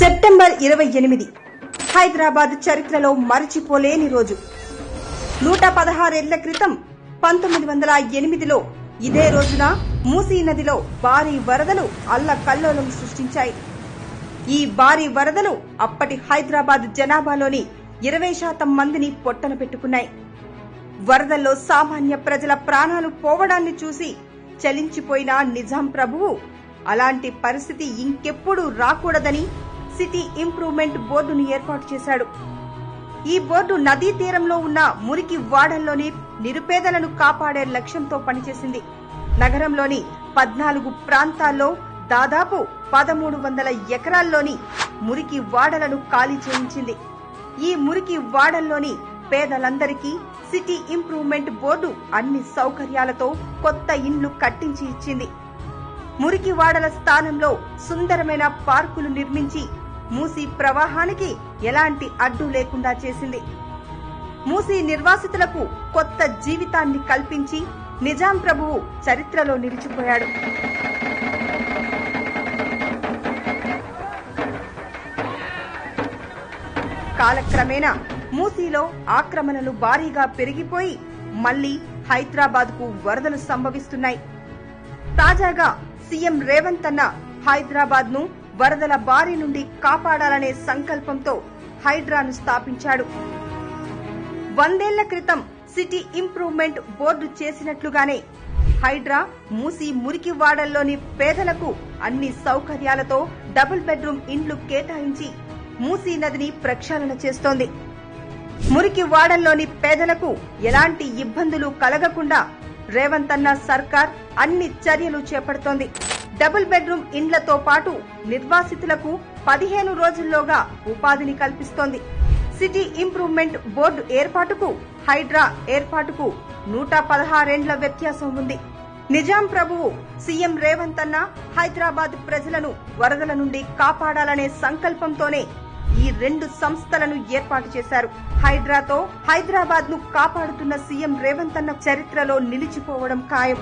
September 28 Hyderabad చరిత్రలో మరచిపోలేని రోజు. 116 ఏళ్ల క్రితం 1908లో ఇదే రోజున మూసీ నదిలో భారీ వరదలు అల్లకల్లోలం సృష్టించాయి. ఈ భారీ వరదలు అప్పటి హైదరాబాద్ జనాభాలోని 20% మందిని పొట్టన పెట్టుకున్నాయి. వరదల్లో సామాన్య ప్రజల ప్రాణాలు పోవడాన్ని చూసి చలించిపోయిన నిజాం ప్రభువు అలాంటి పరిస్థితి ఇంకెప్పుడు రాకూడదని సిటీ ఇంప్రూవ్మెంట్ బోర్డును ఏర్పాటు చేశాడు. ఈ బోర్డు నదీ తీరంలో ఉన్న మురికి వాడల్లోని నిరుపేదలను కాపాడే లక్ష్యంతో పనిచేసింది. నగరంలోని 14 ప్రాంతాల్లో దాదాపు 1300 ఎకరాల్లోని మురికి వాడలను ఖాళీ చేయించింది. ఈ మురికి వాడల్లోని పేదలందరికీ సిటీ ఇంప్రూవ్మెంట్ బోర్డు అన్ని సౌకర్యాలతో కొత్త ఇండ్లు కట్టించి ఇచ్చింది. మురికి వాడల స్థానంలో సుందరమైన పార్కులు నిర్మించి మూసీ ప్రవాహానికి ఎలాంటి అడ్డు లేకుండా చేసింది. మూసీ నిర్వాసితులకు కొత్త జీవితాన్ని కల్పించి నిజాం ప్రభువు చరిత్రలో నిలిచిపోయాడు. కాలక్రమేణా మూసీలో ఆక్రమణలు భారీగా పెరిగిపోయి మళ్లీ హైదరాబాద్ కు వరదలు సంభవిస్తున్నాయి. తాజాగా సీఎం రేవంత్ అన్న హైదరాబాద్ ను వరదల బారి నుండి కాపాడాలనే సంకల్పంతో హైడ్రాను స్థాపించాడు. 100 ఏళ్ల క్రితం సిటీ ఇంప్రూవ్మెంట్ బోర్డు చేసినట్లుగానే హైడ్రా మూసీ మురికి వాడల్లోని పేదలకు అన్ని సౌకర్యాలతో డబుల్ బెడ్రూమ్ ఇండ్లు కేటాయించి మూసీ నదిని ప్రక్షాళన చేస్తోంది. మురికి వాడల్లోని పేదలకు ఎలాంటి ఇబ్బందులు కలగకుండా రేవంత్ అన్న సర్కార్ అన్ని చర్యలు చేపడుతోంది. డబుల్ బెడ్రూమ్ ఇండ్లతో పాటు నిర్వాసితులకు 15 రోజుల్లోగా ఉపాధిని కల్పిస్తోంది. సిటీ ఇంప్రూవ్మెంట్ బోర్డు ఏర్పాటుకు హైడ్రా ఏర్పాటుకు 116 ఏండ్ల వ్యత్యాసం ఉంది. నిజాం ప్రభువు సీఎం రేవంత్ అన్న హైదరాబాద్ ప్రజలను వరదల నుండి కాపాడాలనే సంకల్పంతోనే ఈ 2 సంస్థలను ఏర్పాటు చేశారు. హైడ్రాతో హైదరాబాద్ ను కాపాడుతున్న సీఎం రేవంత్ అన్న చరిత్రలో నిలిచిపోవడం ఖాయం.